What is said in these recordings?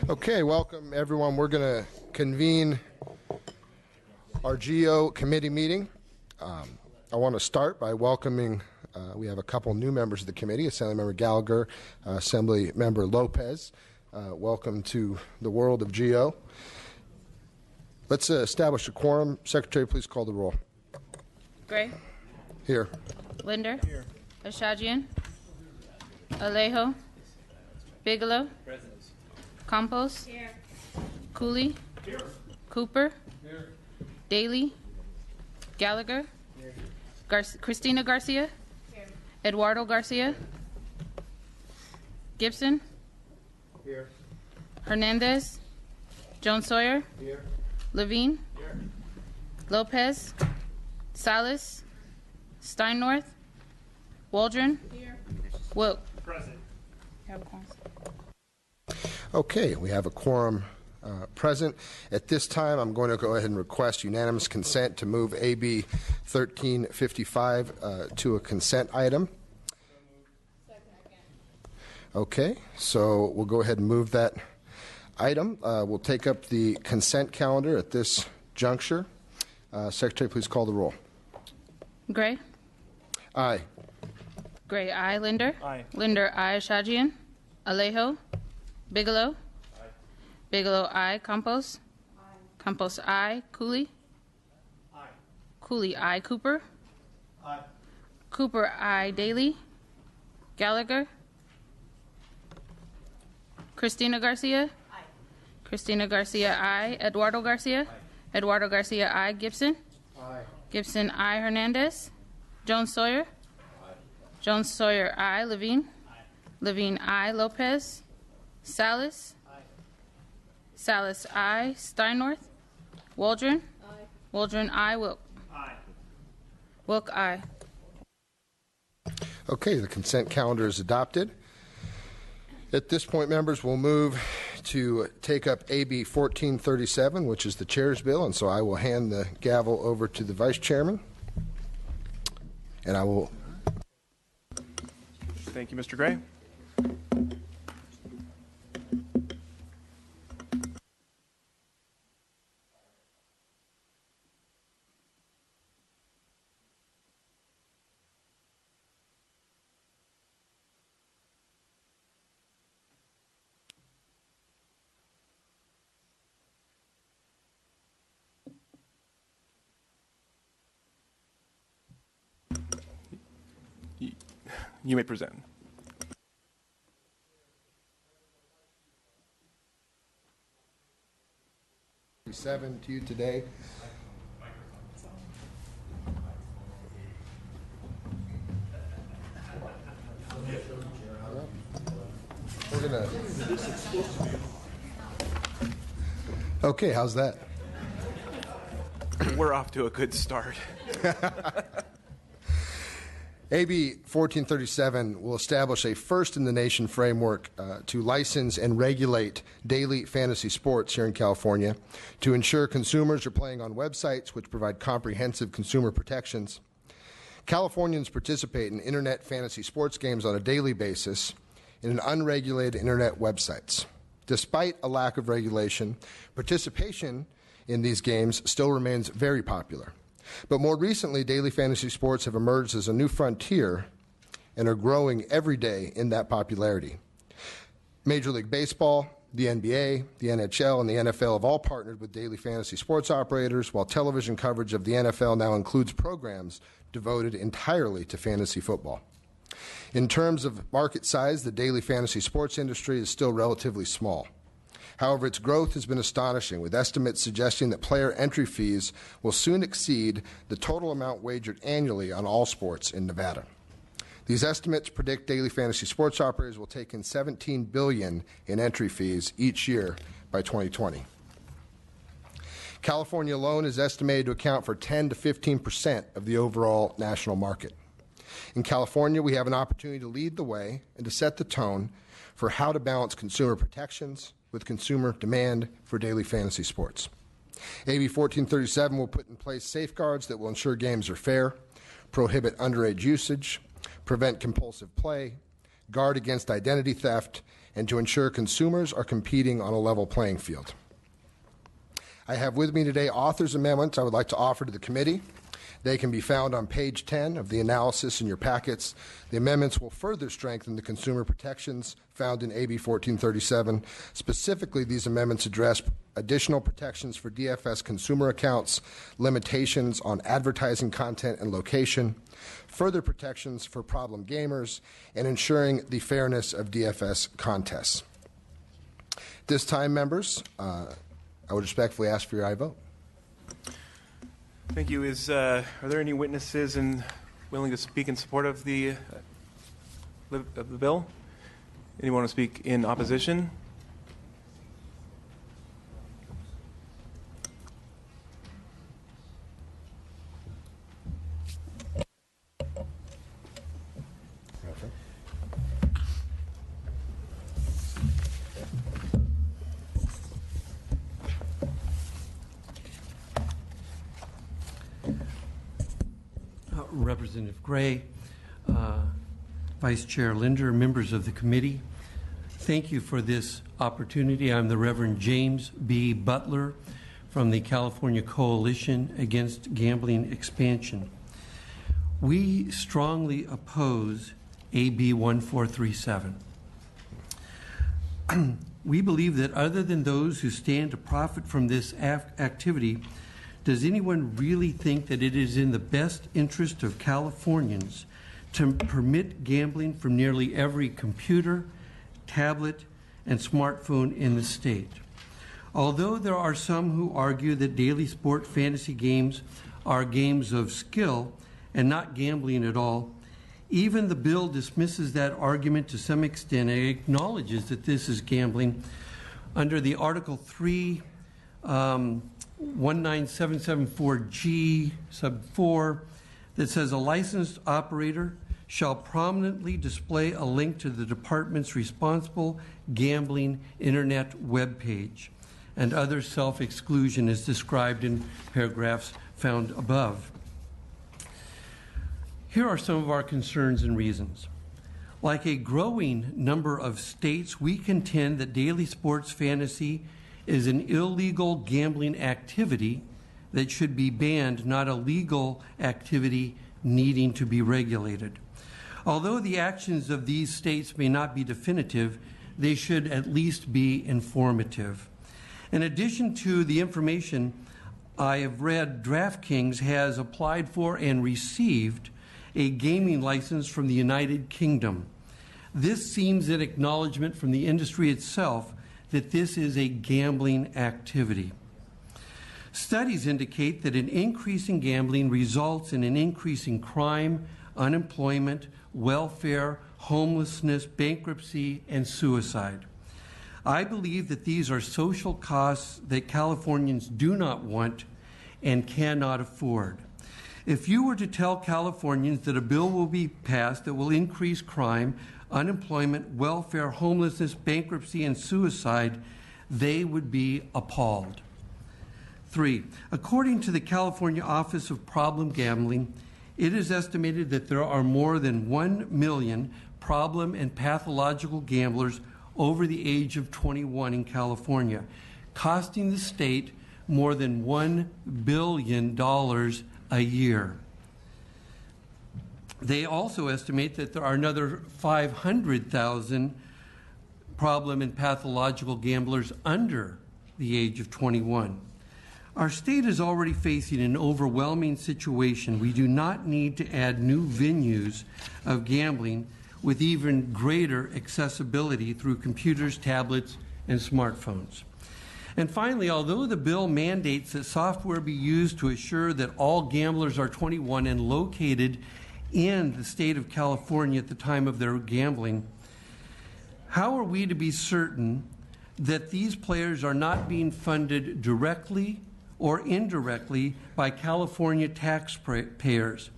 Okay, welcome everyone. We're going to convene our GEO committee meeting. I want to start by welcoming, we have a couple new members of the committee, Assembly Member Gallagher, Assembly Member Lopez. Welcome to the world of GEO. Let's establish a quorum. Secretary, please call the roll. Gray. Here. Linder. Here. Ashajian. Alejo. Bigelow. Present. Campos. Here. Cooley. Here. Cooper. Here. Daly. Gallagher. Here. Christina Garcia. Here. Eduardo Garcia. Gibson. Here. Hernandez. Jones Sawyer. Here. Levine. Here. Lopez. Salas. Steinnorth. Waldron. Here. Wilk. Present. Okay, we have a quorum present. At this time, I'm going to go ahead and request unanimous consent to move AB 1355 to a consent item. Okay, so we'll go ahead and move that item. We'll take up the consent calendar at this juncture. Secretary, please call the roll. Gray. Aye. Gray, aye. Linder. Aye. Linder, aye. Ashajian. Alejo. Bigelow. Aye. Bigelow, aye. Campos. Aye. Campos, aye. Cooley. Aye. Cooley, aye. Cooper. Aye. Cooper, aye. Daly. Gallagher. Christina Garcia. Aye. Christina Garcia, aye. Eduardo Garcia. Aye. Eduardo Garcia, aye. Gibson. Aye. Gibson, aye. Hernandez. Jones Sawyer. Aye. Jones Sawyer, aye. Levine. Aye. Levine, aye. Lopez. Salas. Aye. Salas, aye. Steinnorth. Waldron. Aye. Waldron, aye. Wilk. Aye. Wilk, aye. Okay, the consent calendar is adopted. At this point, members, we'll move to take up AB 1437, which is the chair's bill, and so I will hand the gavel over to the vice chairman, and I will. Thank you, Mr. Gray. You may present. Seven to you today. We're gonna. Okay, how's that? We're off to a good start. AB 1437 will establish a first-in-the-nation framework to license and regulate daily fantasy sports here in California to ensure consumers are playing on websites which provide comprehensive consumer protections. Californians participate in internet fantasy sports games on a daily basis in an unregulated internet websites. Despite a lack of regulation, participation in these games still remains very popular. But more recently, daily fantasy sports have emerged as a new frontier and are growing every day in that popularity. Major League Baseball, the NBA, the NHL, and the NFL have all partnered with daily fantasy sports operators, while television coverage of the NFL now includes programs devoted entirely to fantasy football. In terms of market size, the daily fantasy sports industry is still relatively small. However, its growth has been astonishing, with estimates suggesting that player entry fees will soon exceed the total amount wagered annually on all sports in Nevada. These estimates predict daily fantasy sports operators will take in $17 billion in entry fees each year by 2020. California alone is estimated to account for 10 to 15% of the overall national market. In California, we have an opportunity to lead the way and to set the tone for how to balance consumer protections with consumer demand for daily fantasy sports. AB 1437 will put in place safeguards that will ensure games are fair, prohibit underage usage, prevent compulsive play, guard against identity theft, and to ensure consumers are competing on a level playing field. I have with me today authors' amendments I would like to offer to the committee. They can be found on page 10 of the analysis in your packets. The amendments will further strengthen the consumer protections found in AB 1437. Specifically, these amendments address additional protections for DFS consumer accounts, limitations on advertising content and location, further protections for problem gamers, and ensuring the fairness of DFS contests. At this time, members, I would respectfully ask for your aye vote. Thank you. Are there any witnesses willing to speak in support of the bill? Anyone want to speak in opposition? Representative Gray, Vice Chair Linder, members of the committee, thank you for this opportunity. I'm the Reverend James B. Butler from the California Coalition Against Gambling Expansion. We strongly oppose AB 1437. We believe that other than those who stand to profit from this activity, does anyone really think that it is in the best interest of Californians to permit gambling from nearly every computer, tablet, and smartphone in the state? Although there are some who argue that daily sport fantasy games are games of skill and not gambling at all, even the bill dismisses that argument to some extent and acknowledges that this is gambling under the Article 3 19774G sub 4 that says a licensed operator shall prominently display a link to the department's responsible gambling internet webpage, and other self-exclusion is described in paragraphs found above. Here are some of our concerns and reasons. Like a growing number of states, we contend that daily sports fantasy is an illegal gambling activity that should be banned, not a legal activity needing to be regulated. Although the actions of these states may not be definitive, they should at least be informative. In addition to the information I have read, DraftKings has applied for and received a gaming license from the United Kingdom. This seems an acknowledgement from the industry itself that this is a gambling activity. Studies indicate that an increase in gambling results in an increase in crime, unemployment, welfare, homelessness, bankruptcy, and suicide. I believe that these are social costs that Californians do not want and cannot afford. If you were to tell Californians that a bill will be passed that will increase crime, unemployment, welfare, homelessness, bankruptcy, and suicide, they would be appalled. 3, according to the California Office of Problem Gambling, it is estimated that there are more than 1 million problem and pathological gamblers over the age of 21 in California, costing the state more than $1 billion a year. They also estimate that there are another 500,000 problem and pathological gamblers under the age of 21. Our state is already facing an overwhelming situation. We do not need to add new venues of gambling with even greater accessibility through computers, tablets, and smartphones. And finally, although the bill mandates that software be used to assure that all gamblers are 21 and located in the state of California at the time of their gambling, how are we to be certain that these players are not being funded directly or indirectly by California taxpayers?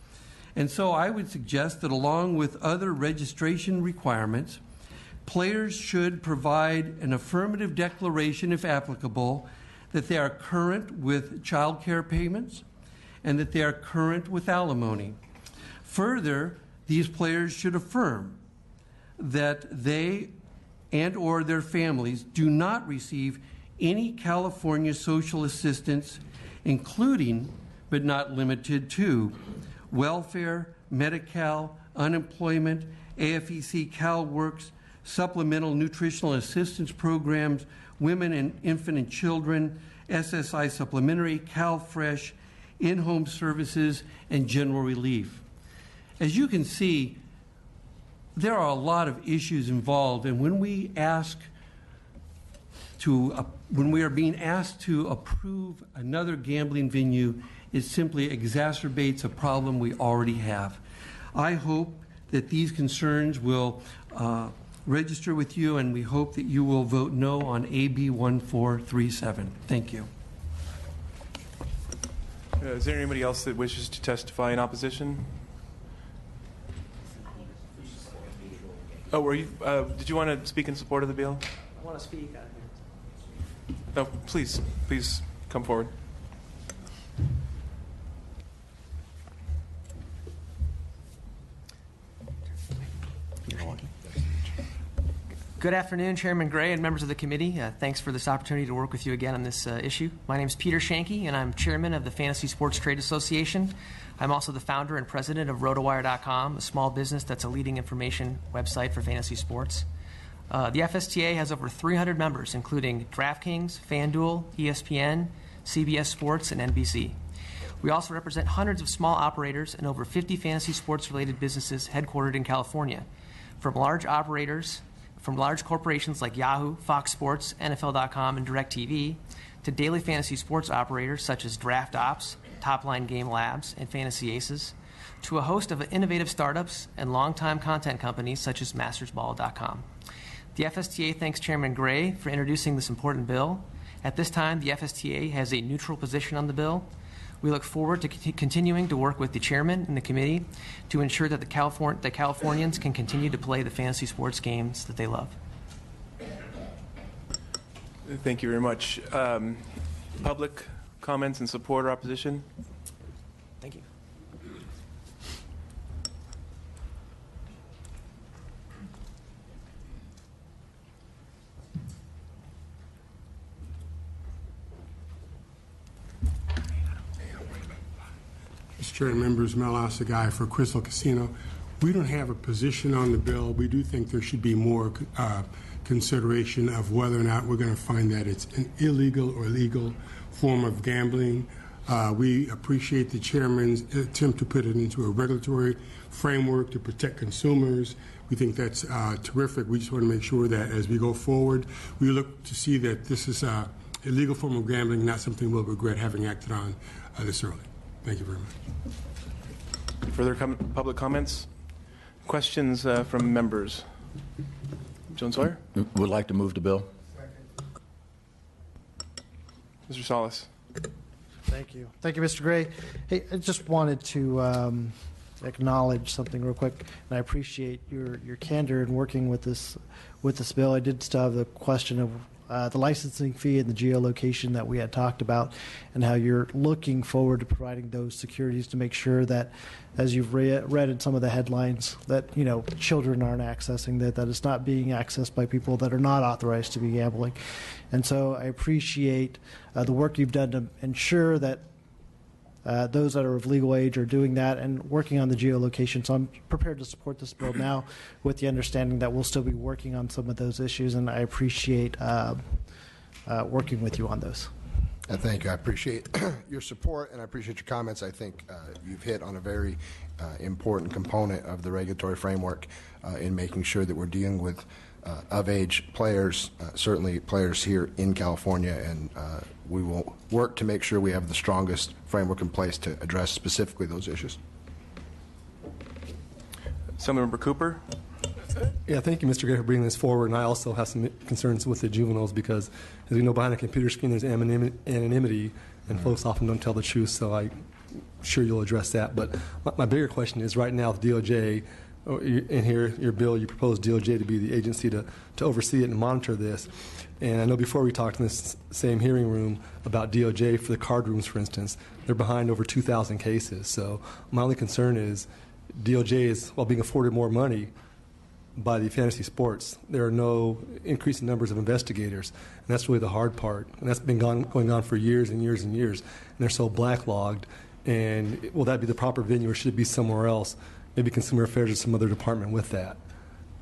And so I would suggest that along with other registration requirements, players should provide an affirmative declaration, if applicable, that they are current with child care payments and that they are current with alimony. Further, these players should affirm that they and or their families do not receive any California social assistance, including but not limited to welfare, Medi-Cal, unemployment, AFEC CalWorks, supplemental nutritional assistance programs, women and infant and children, SSI supplementary, CalFresh, in-home services, and general relief. As you can see, there are a lot of issues involved, and when we are being asked to approve another gambling venue, it simply exacerbates a problem we already have. I hope that these concerns will register with you, and we hope that you will vote no on AB 1437. Thank you. Is there anybody else that wishes to testify in opposition? Oh, did you want to speak in support of the bill? I want to speak out here. No, please come forward. Good afternoon, Chairman Gray and members of the committee. Thanks for this opportunity to work with you again on this issue. My name is Peter Shanke, and I'm chairman of the Fantasy Sports Trade Association. I'm also the founder and president of RotoWire.com, a small business that's a leading information website for fantasy sports. The FSTA has over 300 members, including DraftKings, FanDuel, ESPN, CBS Sports, and NBC. We also represent hundreds of small operators and over 50 fantasy sports-related businesses headquartered in California, from large corporations like Yahoo, Fox Sports, NFL.com, and DirecTV, to daily fantasy sports operators such as DraftOps, Topline Game Labs, and Fantasy Aces, to a host of innovative startups and longtime content companies such as MastersBall.com. The FSTA thanks Chairman Gray for introducing this important bill. At this time, the FSTA has a neutral position on the bill. We look forward to continuing to work with the chairman and the committee to ensure that Californians can continue to play the fantasy sports games that they love. Thank you very much. Public comments in support or opposition? Thank you. Mr. Chair and members, Mel Osagai for Crystal Casino. We don't have a position on the bill. We do think there should be more consideration of whether or not we're going to find that it's an illegal or legal form of gambling. We appreciate the chairman's attempt to put it into a regulatory framework to protect consumers. We think that's terrific. We just want to make sure that as we go forward, we look to see that this is a legal form of gambling, not something we'll regret having acted on this early. Thank you very much. Further public comments? Questions from members? Joan Sawyer? Would like to move the bill. Mr. Salas? Thank you. Thank you, Mr. Gray. Hey, I just wanted to acknowledge something real quick, and I appreciate your candor in working with this bill. I did still have the question of the licensing fee and the geolocation that we had talked about, and how you're looking forward to providing those securities to make sure that, as you've read in some of the headlines, that children aren't accessing that it's not being accessed by people that are not authorized to be gambling. And so I appreciate the work you've done to ensure that those that are of legal age are doing that and working on the geolocation. So I'm prepared to support this bill now with the understanding that we'll still be working on some of those issues, and I appreciate working with you on those. Thank you. I appreciate your support, and I appreciate your comments. I think you've hit on a very important component of the regulatory framework in making sure that we're dealing with of-age players, certainly players here in California, and we will work to make sure we have the strongest framework in place to address specifically those issues. Assemblymember Cooper? Yeah, thank you, Mr. Gray, for bringing this forward. And I also have some concerns with the juveniles because, as we know, behind a computer screen there's anonymity, and folks often don't tell the truth, so I'm sure you'll address that. But my bigger question is, right now, the DOJ, in here, your bill, you propose DOJ to be the agency to oversee it and monitor this. And I know before we talked in this same hearing room about DOJ for the card rooms, for instance, they're behind over 2,000 cases. So my only concern is DOJ is, while being afforded more money, by the fantasy sports. There are no increasing numbers of investigators, and that's really the hard part. And that's been going on for years and years and years, and they're so backlogged. And will that be the proper venue, or should it be somewhere else? Maybe Consumer Affairs or some other department with that.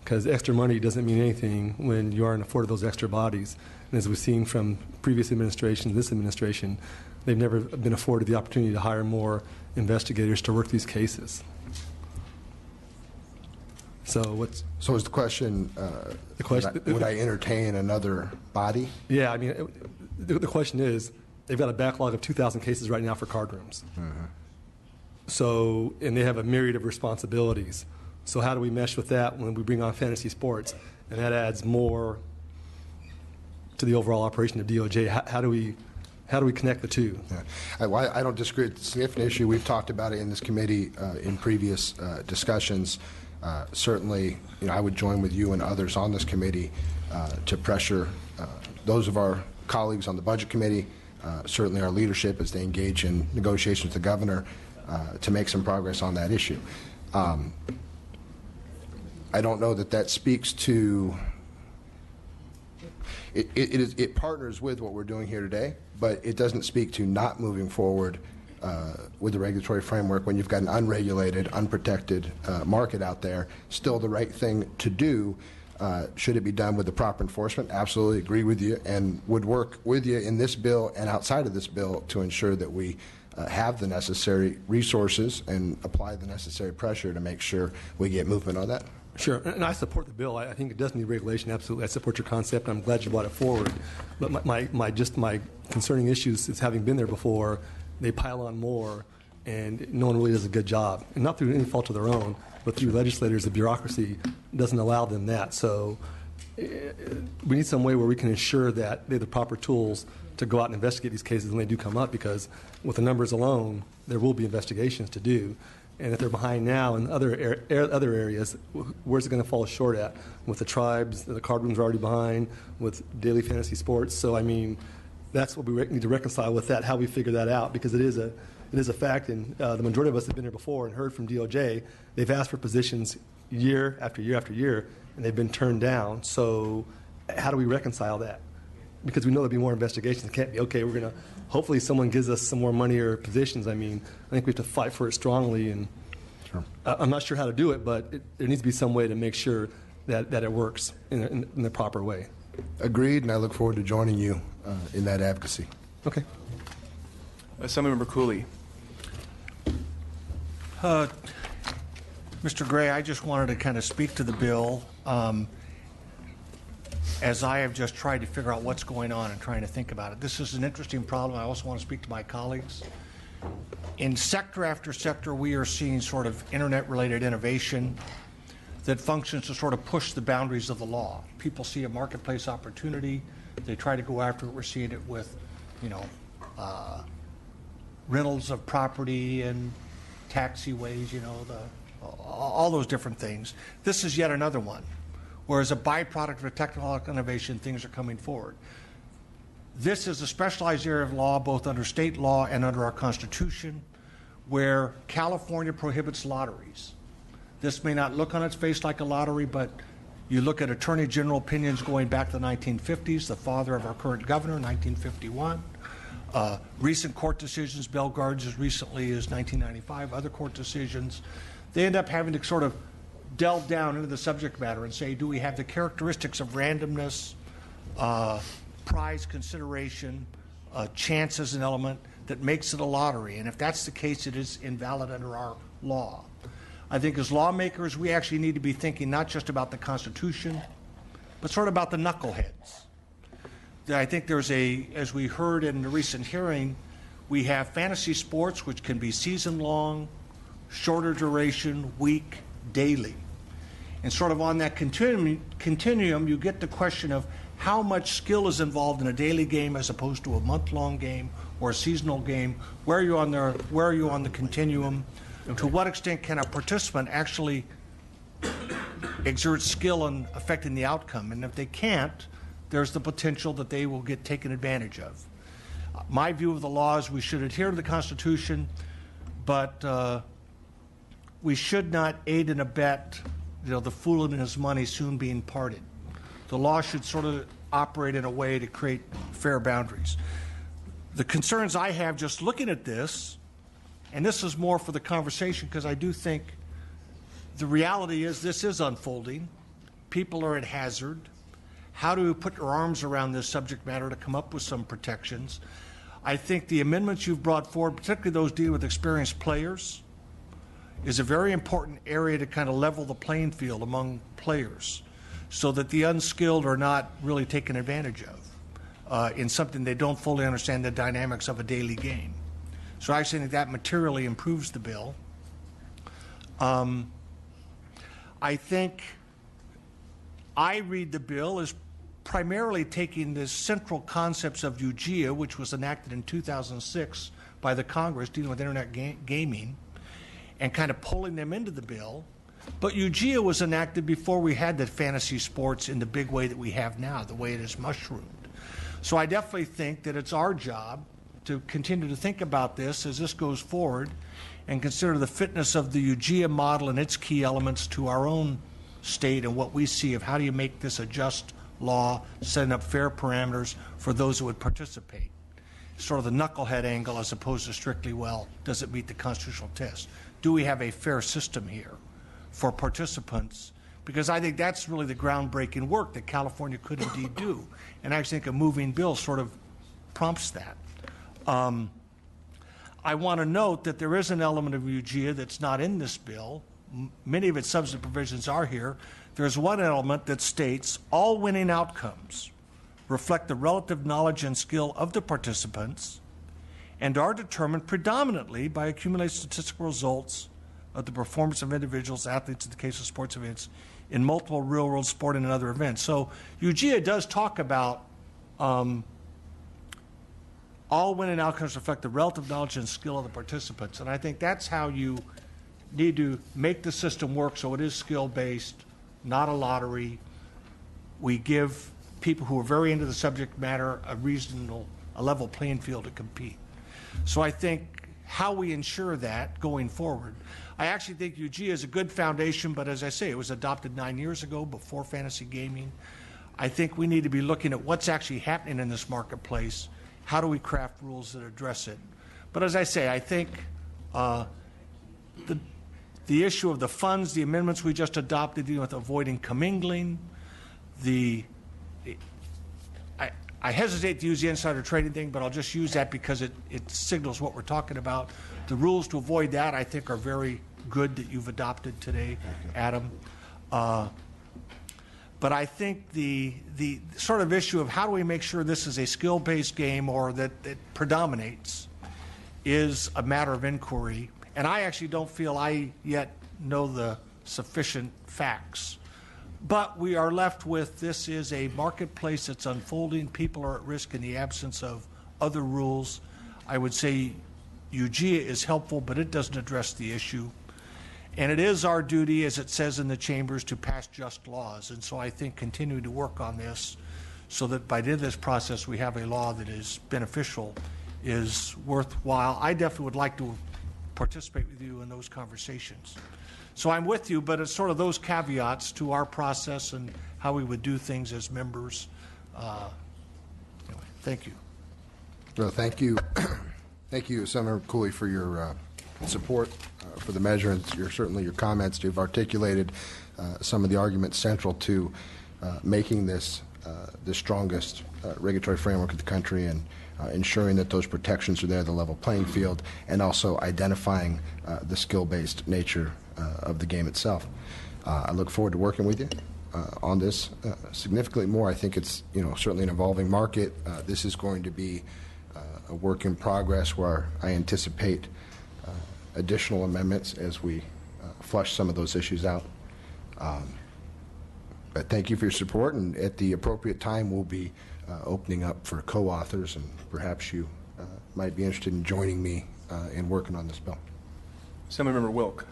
Because extra money doesn't mean anything when you aren't afforded those extra bodies. And as we've seen from previous administrations, this administration, they've never been afforded the opportunity to hire more investigators to work these cases. So is the question, would I entertain another body? Yeah, I mean, the question is, they've got a backlog of 2,000 cases right now for card rooms. Mm-hmm. So, and they have a myriad of responsibilities. So how do we mesh with that when we bring on fantasy sports? And that adds more to the overall operation of DOJ. How do we connect the two? Yeah. I don't disagree. It's a significant issue. We've talked about it in this committee in previous discussions. Certainly, I would join with you and others on this committee to pressure those of our colleagues on the Budget Committee, certainly our leadership as they engage in negotiations with the governor to make some progress on that issue. I don't know that speaks to it partners with what we're doing here today, but it doesn't speak to not moving forward with the regulatory framework when you've got an unregulated, unprotected market out there. Still the right thing to do. Should it be done with the proper enforcement? Absolutely agree with you, and would work with you in this bill and outside of this bill to ensure that we have the necessary resources and apply the necessary pressure to make sure we get movement on that. Sure, and I support the bill. I think it does need regulation, absolutely. I support your concept, and I'm glad you brought it forward. But my concerning issues is, having been there before, they pile on more, and no one really does a good job. And not through any fault of their own, but through legislators, the bureaucracy doesn't allow them that. So we need some way where we can ensure that they have the proper tools to go out and investigate these cases when they do come up, because with the numbers alone, there will be investigations to do. And if they're behind now in other areas, where's it going to fall short at? With the tribes, the card rooms are already behind, with daily fantasy sports. So, I mean, that's what we need to reconcile with that, how we figure that out, because it is a fact, and the majority of us have been here before and heard from DOJ. They've asked for positions year after year after year, and they've been turned down. So how do we reconcile that? Because we know there'll be more investigations. It can't be, okay, we're going to, hopefully someone gives us some more money or positions. I mean, I think we have to fight for it strongly, and sure. I'm not sure how to do it, but there needs to be some way to make sure that it works in the proper way. Agreed, and I look forward to joining you in that advocacy. Okay. Assemblymember Cooley. Mr. Gray, I just wanted to kind of speak to the bill. As I have just tried to figure out what's going on and trying to think about it. This is an interesting problem. I also want to speak to my colleagues. In sector after sector, we are seeing sort of internet-related innovation that functions to sort of push the boundaries of the law. People see a marketplace opportunity. They try to go after it. We're seeing it with, rentals of property and taxiways, all those different things. This is yet another one. Whereas a byproduct of technological innovation, things are coming forward. This is a specialized area of law, both under state law and under our Constitution, where California prohibits lotteries. This may not look on its face like a lottery, but you look at Attorney General opinions going back to the 1950s, the father of our current governor, 1951. Recent court decisions, Bellegarde as recently as 1995, other court decisions, they end up having to sort of delve down into the subject matter and say, do we have the characteristics of randomness, prize consideration, chance as an element that makes it a lottery? And if that's the case, it is invalid under our law. I think as lawmakers, we actually need to be thinking not just about the Constitution, but sort of about the knuckleheads. I think there's as we heard in the recent hearing, we have fantasy sports, which can be season-long, shorter duration, week, daily. And sort of on that continuum, you get the question of how much skill is involved in a daily game as opposed to a month-long game or a seasonal game. Where are you on the continuum? Okay. To what extent can a participant actually exert skill in affecting the outcome? And if they can't, there's the potential that they will get taken advantage of. My view of the law is we should adhere to the Constitution, but we should not aid and abet the fool and his money soon being parted. The law should sort of operate in a way to create fair boundaries. The concerns I have just looking at this, and this is more for the conversation because I do think the reality is this is unfolding. People are at hazard. How do we put our arms around this subject matter to come up with some protections? I think the amendments you've brought forward, particularly those dealing with experienced players, is a very important area to kind of level the playing field among players so that the unskilled are not really taken advantage of in something they don't fully understand the dynamics of a daily game. So I actually think that materially improves the bill. I think I read the bill as primarily taking the central concepts of UGIA, which was enacted in 2006 by the Congress dealing with internet gaming, and kind of pulling them into the bill. But UGIA was enacted before we had the fantasy sports in the big way that we have now, the way it is mushroomed. So I definitely think that it's our job to continue to think about this as this goes forward and consider the fitness of the UGIA model and its key elements to our own state and what we see of how do you make this a just law, setting up fair parameters for those who would participate. Sort of the knucklehead angle as opposed to strictly, well, does it meet the constitutional test? Do we have a fair system here for participants? Because I think that's really the groundbreaking work that California could indeed do. And I actually think a moving bill sort of prompts that. I want to note that there is an element of UGIA that's not in this bill. Many of its substantive provisions are here. There's one element that states all winning outcomes reflect the relative knowledge and skill of the participants and are determined predominantly by accumulated statistical results of the performance of individuals, athletes in the case of sports events, in multiple real-world sporting and other events. So UGIA does talk about all winning outcomes reflect the relative knowledge and skill of the participants. And I think that's how you need to make the system work so it is skill-based, not a lottery. We give people who are very into the subject matter a level playing field to compete. So I think how we ensure that going forward, I actually think UGIA is a good foundation, but as I say, it was adopted 9 years ago before fantasy gaming. I think we need to be looking at what's actually happening in this marketplace. How do we craft rules that address it? But as I say, I think the issue of the funds, the amendments we just adopted dealing with avoiding commingling, I hesitate to use the insider trading thing, but I'll just use that because it signals what we're talking about. The rules to avoid that, I think, are very good that you've adopted today, Adam. But I think the sort of issue of how do we make sure this is a skill-based game or that it predominates is a matter of inquiry. And I actually don't feel I yet know the sufficient facts. But we are left with this is a marketplace that's unfolding. People are at risk in the absence of other rules. I would say UGIA is helpful, but it doesn't address the issue. And it is our duty, as it says in the chambers, to pass just laws. And so I think continuing to work on this so that by the end of this process we have a law that is beneficial is worthwhile. I definitely would like to participate with you in those conversations. So I'm with you, but it's sort of those caveats to our process and how we would do things as members. Anyway, thank you. Well, thank you. Thank you, Senator Cooley, for your support for the measure and certainly your comments. You've articulated some of the arguments central to making this the strongest regulatory framework of the country and ensuring that those protections are there, the level playing field, and also identifying the skill-based nature of the game itself. I look forward to working with you on this significantly more. I think it's certainly an evolving market. This is going to be a work in progress where I anticipate additional amendments as we flush some of those issues out. But thank you for your support, and at the appropriate time we'll be opening up for co-authors, and perhaps you might be interested in joining me in working on this bill. Assemblymember Wilk.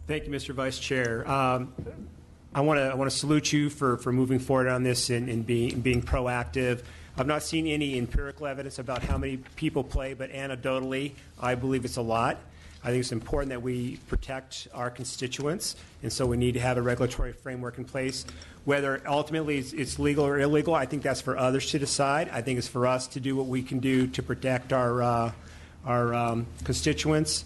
Thank you, Mr. Vice Chair. I want to salute you for moving forward on this and being proactive. I've not seen any empirical evidence about how many people play, but anecdotally, I believe it's a lot. I think it's important that we protect our constituents, and so we need to have a regulatory framework in place. Whether ultimately it's legal or illegal, I think that's for others to decide. I think it's for us to do what we can do to protect our constituents.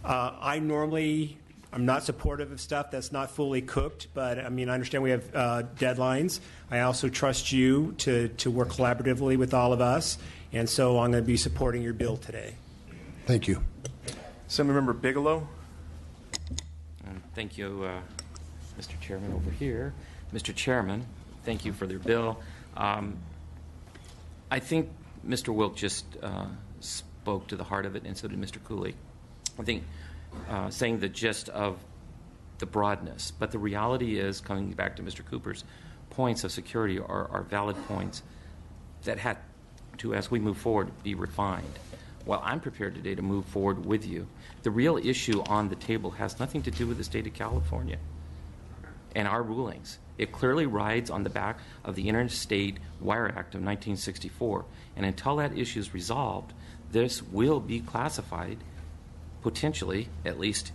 I'm not supportive of stuff that's not fully cooked, but I mean, I understand we have deadlines. I also trust you to work collaboratively with all of us, and so I'm going to be supporting your bill today. Thank you. Assemblymember Bigelow. Thank you, Mr. Chairman, over here. Mr. Chairman, thank you for their bill. I think Mr. Wilk just spoke to the heart of it, and so did Mr. Cooley. I think saying the gist of the broadness, but the reality is, coming back to Mr. Cooper's points of security are valid points that had to, as we move forward, be refined. Well, I'm prepared today to move forward with you. The real issue on the table has nothing to do with the state of California and our rulings. It clearly rides on the back of the Interstate Wire Act of 1964. And until that issue is resolved, this will be classified, potentially, at least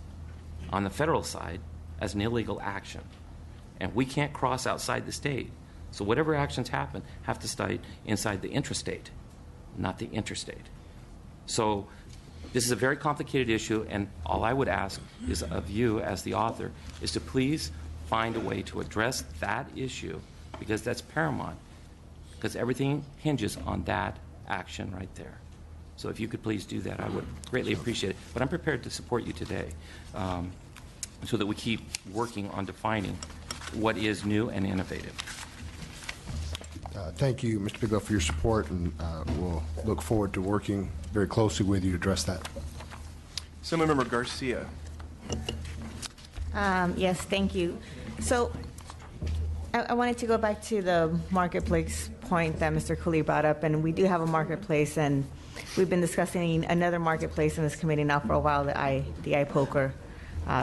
on the federal side, as an illegal action. And we can't cross outside the state. So whatever actions happen have to stay inside the intrastate, not the interstate. So this is a very complicated issue, and all I would ask is of you as the author is to please find a way to address that issue, because that's paramount, because everything hinges on that action right there. So if you could please do that, I would greatly appreciate it. But I'm prepared to support you today so that we keep working on defining what is new and innovative. Thank you, Mr. Bigelow, for your support, and we'll look forward to working very closely with you to address that. Assemblymember Garcia. Yes, thank you. So I wanted to go back to the marketplace point that Mr. Cooley brought up, and we do have a marketplace, and we've been discussing another marketplace in this committee now for a while, the iPoker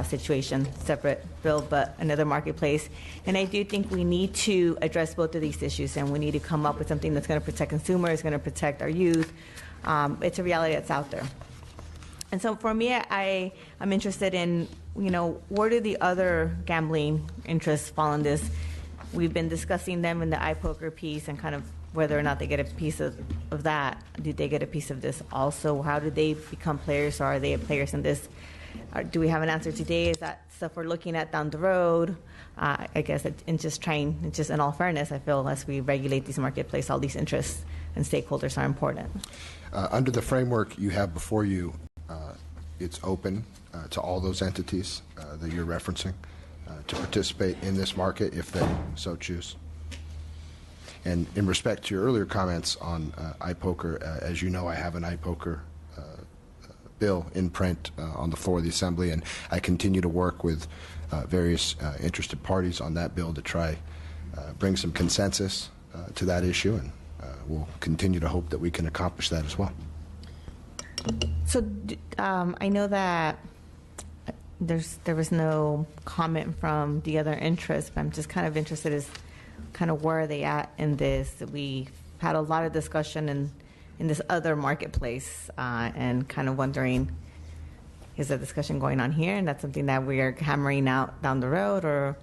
situation, separate bill, but another marketplace. And I do think we need to address both of these issues, and we need to come up with something that's going to protect consumers, going to protect our youth. It's a reality that's out there. And so for me, I'm interested in, where do the other gambling interests fall in this? We've been discussing them in the iPoker piece and kind of whether or not they get a piece of that. Do they get a piece of this also? How do they become players, or are they players in this? Do we have an answer today? Is that stuff we're looking at down the road? I guess just in all fairness, I feel as we regulate these marketplace, all these interests and stakeholders are important. Under the framework you have before you, it's open to all those entities that you're referencing to participate in this market if they so choose. And in respect to your earlier comments on iPoker, as you know, I have an iPoker bill in print on the floor of the Assembly, and I continue to work with various interested parties on that bill to try bring some consensus to that issue, and we'll continue to hope that we can accomplish that as well. So I know that there was no comment from the other interests, but I'm just kind of interested as kind of where are they at in this. We had a lot of discussion in this other marketplace, and kind of wondering, is a discussion going on here, and that's something that we are hammering out down the road, or?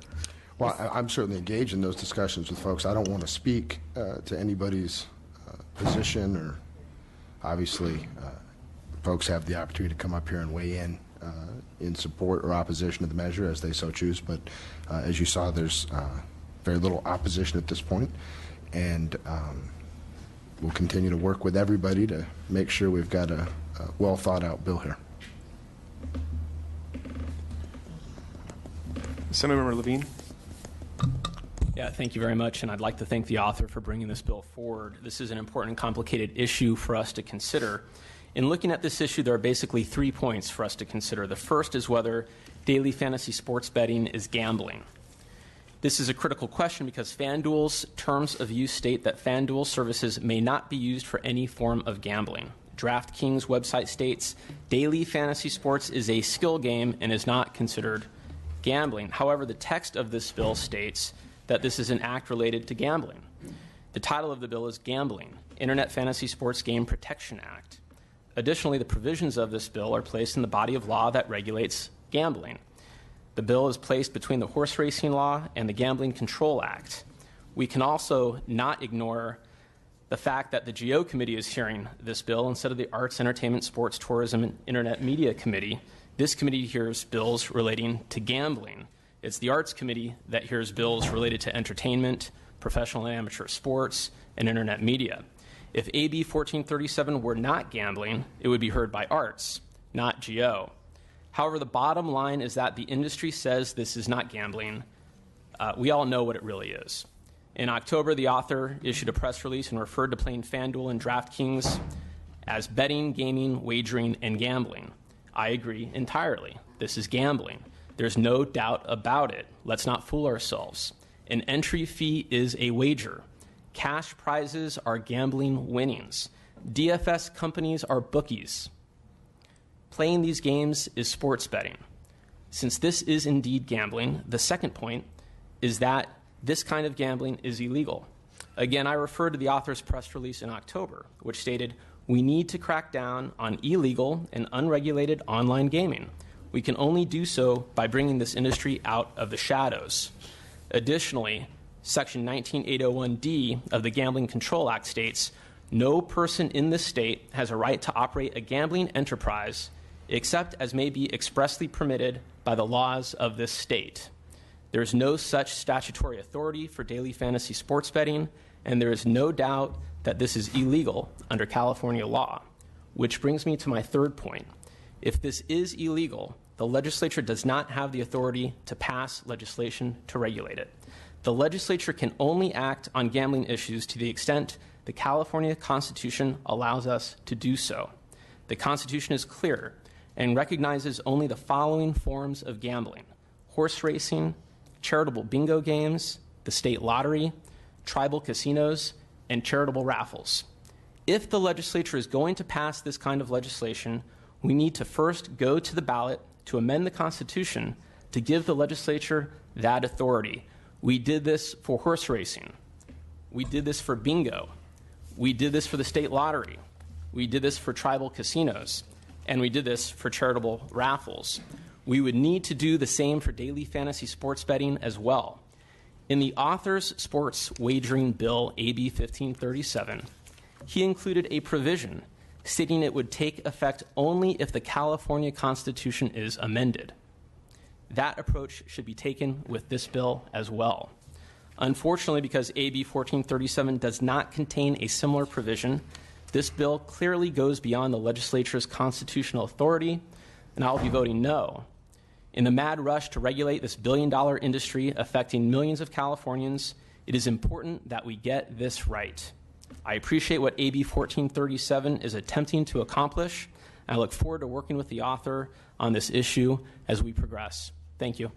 Well, I'm certainly engaged in those discussions with folks. I don't want to speak to anybody's position, or obviously folks have the opportunity to come up here and weigh in support or opposition to the measure as they so choose. But as you saw, there's very little opposition at this point, and we'll continue to work with everybody to make sure we've got a well thought out bill here. Assemblymember Levine. Yeah, thank you very much, and I'd like to thank the author for bringing this bill forward. This is an important and complicated issue for us to consider. In looking at this issue, there are basically 3 points for us to consider. The first is whether daily fantasy sports betting is gambling. This is a critical question because FanDuel's terms of use state that FanDuel services may not be used for any form of gambling. DraftKings website states daily fantasy sports is a skill game and is not considered gambling. However, the text of this bill states that this is an act related to gambling. The title of the bill is Gambling, Internet Fantasy Sports Game Protection Act. Additionally, the provisions of this bill are placed in the body of law that regulates gambling. The bill is placed between the horse racing law and the Gambling Control Act. We can also not ignore the fact that the GO Committee is hearing this bill instead of the Arts, Entertainment, Sports, Tourism, and Internet Media Committee. This committee hears bills relating to gambling. It's the Arts Committee that hears bills related to entertainment, professional and amateur sports, and Internet media. If AB 1437 were not gambling, it would be heard by Arts, not GO. However, the bottom line is that the industry says this is not gambling. We all know what it really is. In October, the author issued a press release and referred to playing FanDuel and DraftKings as betting, gaming, wagering, and gambling. I agree entirely. This is gambling. There's no doubt about it. Let's not fool ourselves. An entry fee is a wager. Cash prizes are gambling winnings. DFS companies are bookies. Playing these games is sports betting. Since this is indeed gambling, the second point is that this kind of gambling is illegal. Again, I refer to the author's press release in October, which stated, "We need to crack down on illegal and unregulated online gaming. We can only do so by bringing this industry out of the shadows." Additionally, Section 19801D of the Gambling Control Act states, "No person in this state has a right to operate a gambling enterprise except as may be expressly permitted by the laws of this state." There is no such statutory authority for daily fantasy sports betting, and there is no doubt that this is illegal under California law. Which brings me to my third point. If this is illegal, the legislature does not have the authority to pass legislation to regulate it. The legislature can only act on gambling issues to the extent the California Constitution allows us to do so. The Constitution is clear and recognizes only the following forms of gambling: horse racing, charitable bingo games, the state lottery, tribal casinos, and charitable raffles. If the legislature is going to pass this kind of legislation, we need to first go to the ballot to amend the Constitution to give the legislature that authority. We did this for horse racing. We did this for bingo. We did this for the state lottery. We did this for tribal casinos. And we did this for charitable raffles. We would need to do the same for daily fantasy sports betting as well. In the author's sports wagering bill, AB 1537, he included a provision stating it would take effect only if the California Constitution is amended. That approach should be taken with this bill as well. Unfortunately, because AB 1437 does not contain a similar provision, this bill clearly goes beyond the legislature's constitutional authority, and I'll be voting no. In the mad rush to regulate this billion-dollar industry affecting millions of Californians, it is important that we get this right. I appreciate what AB 1437 is attempting to accomplish, and I look forward to working with the author on this issue as we progress. Thank you.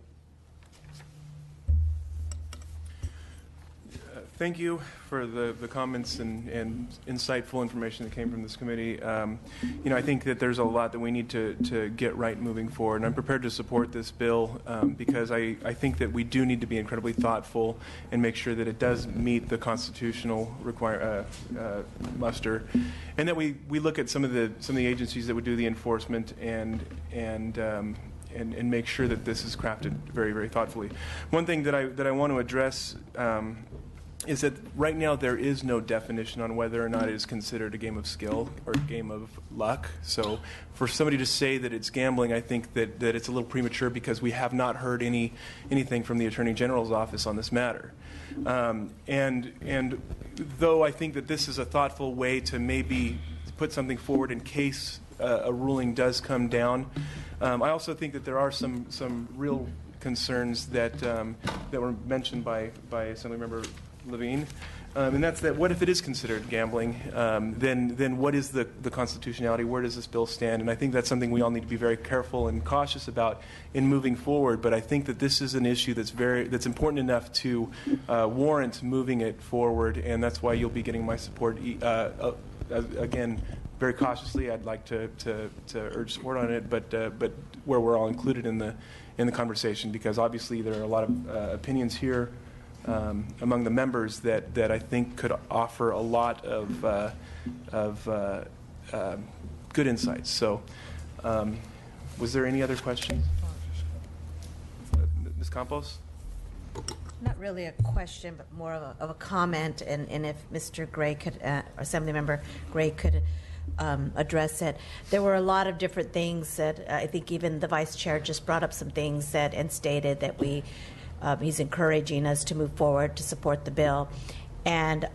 Thank you for the comments and insightful information that came from this committee. I think that there's a lot that we need to get right moving forward, and I'm prepared to support this bill because I think that we do need to be incredibly thoughtful and make sure that it does meet the constitutional muster, and that we look at some of the agencies that would do the enforcement and make sure that this is crafted very, very thoughtfully. One thing that I want to address is that right now there is no definition on whether or not it is considered a game of skill or a game of luck. So for somebody to say that it's gambling, I think that it's a little premature because we have not heard anything from the Attorney General's office on this matter. And though I think that this is a thoughtful way to maybe put something forward in case a ruling does come down, I also think that there are some real concerns that were mentioned by Assemblymember Levine, and that's that what if it is considered gambling, then what is the constitutionality, where does this bill stand? And I think that's something we all need to be very careful and cautious about in moving forward, but I think that this is an issue that's important enough to warrant moving it forward, and that's why you'll be getting my support. Again, very cautiously, I'd like to urge support on it, but where we're all included in the conversation, because obviously there are a lot of opinions here among the members that I think could offer a lot of good insights. So, was there any other questions? Ms. Campos? Not really a question, but more of a comment, and if Mr. Gray could, Assemblymember Gray could address it. There were a lot of different things that I think even the Vice Chair just brought up some things that and stated that he's encouraging us to move forward to support the bill. And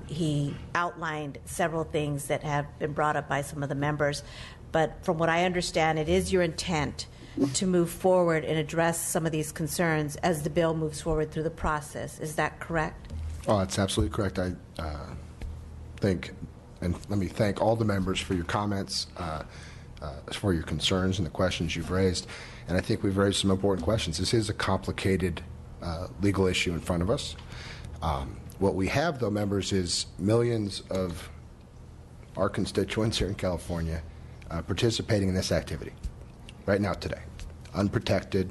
he outlined several things that have been brought up by some of the members. But from what I understand, it is your intent to move forward and address some of these concerns as the bill moves forward through the process. Is that correct? Oh, that's absolutely correct. I think, and let me thank all the members for your comments, for your concerns and the questions you've raised. And I think we've raised some important questions. This is a complicated legal issue in front of us. What we have, though, members, is millions of our constituents here in California participating in this activity right now today, unprotected,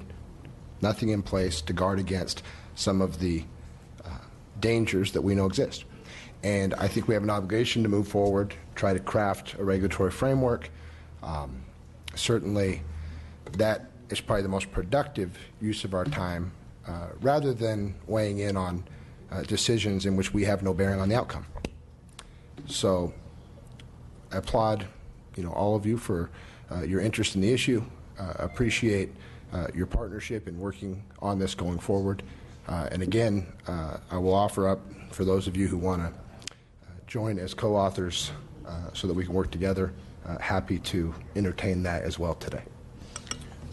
nothing in place to guard against some of the dangers that we know exist. And I think we have an obligation to move forward, try to craft a regulatory framework. Certainly, that is probably the most productive use of our time, rather than weighing in on decisions in which we have no bearing on the outcome. So I applaud all of you for your interest in the issue. Appreciate your partnership in working on this going forward. And again, I will offer up for those of you who want to join as co-authors so that we can work together. Happy to entertain that as well today.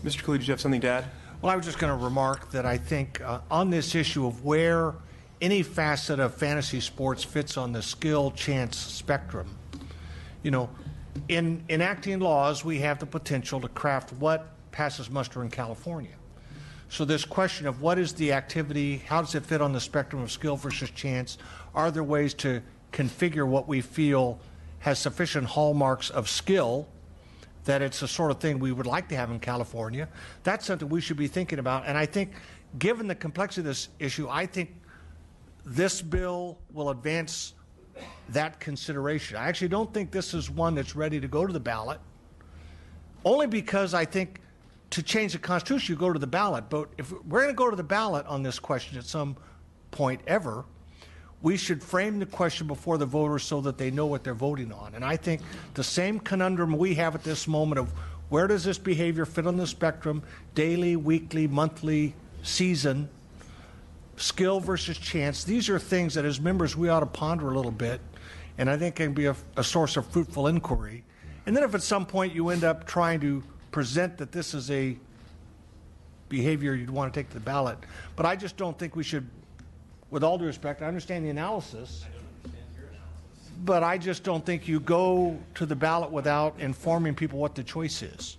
Mr. Cooley, did you have something to add? Well, I was just going to remark that I think on this issue of where any facet of fantasy sports fits on the skill chance spectrum, in enacting laws, we have the potential to craft what passes muster in California. So this question of what is the activity, how does it fit on the spectrum of skill versus chance, are there ways to configure what we feel has sufficient hallmarks of skill that it's the sort of thing we would like to have in California? That's something we should be thinking about. And I think, given the complexity of this issue, I think this bill will advance that consideration. I actually don't think this is one that's ready to go to the ballot, only because I think to change the Constitution, you go to the ballot. But if we're going to go to the ballot on this question at some point ever, we should frame the question before the voters so that they know what they're voting on. And I think the same conundrum we have at this moment of where does this behavior fit on the spectrum, daily, weekly, monthly, season, skill versus chance, these are things that as members we ought to ponder a little bit, and I think can be a source of fruitful inquiry. And then if at some point you end up trying to present that this is a behavior you'd want to take to the ballot, but I just don't think we should, with all due respect, I understand the analysis, but I just don't think you go to the ballot without informing people what the choice is.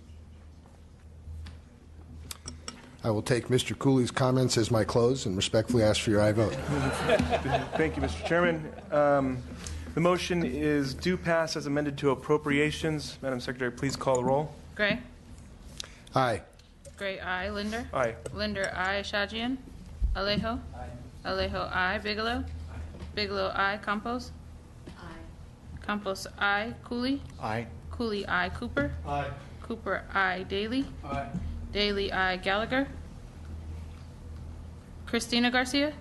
I will take Mr. Cooley's comments as my close and respectfully ask for your aye vote. Thank you, Mr. Chairman. The motion is do pass as amended to appropriations. Madam Secretary, please call the roll. Gray? Aye. Gray, aye. Linder? Aye. Linder, aye. Shajian? Alejo? Aye. Alejo, aye. Bigelow? Aye. Bigelow, aye. Campos? Aye. Campos, aye. Cooley? Aye. Cooley, aye. Cooper? Aye. Cooper, aye. Daly? Aye. Daly, aye. Gallagher? Christina Garcia?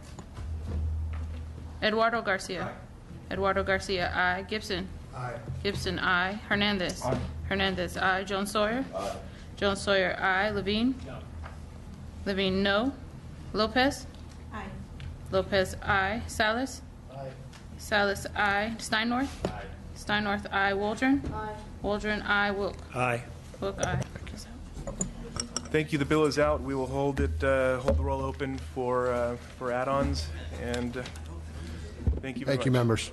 Eduardo Garcia? Aye. Eduardo Garcia, aye. Gibson? Aye. Gibson, aye. Hernandez? Aye. Hernandez, aye. Jones Sawyer? Aye. Jones Sawyer, aye. Levine? No. Levine, no. Lopez? Aye. Lopez, aye. Salas? Aye. Salas, aye. Steinnorth? Aye. Steinnorth, aye. Waldron? Aye. Waldron, aye. Wilk? Aye. Wilk, aye. Thank you. The bill is out. We will hold the roll open for add-ons, and thank you very much. Thank you, members.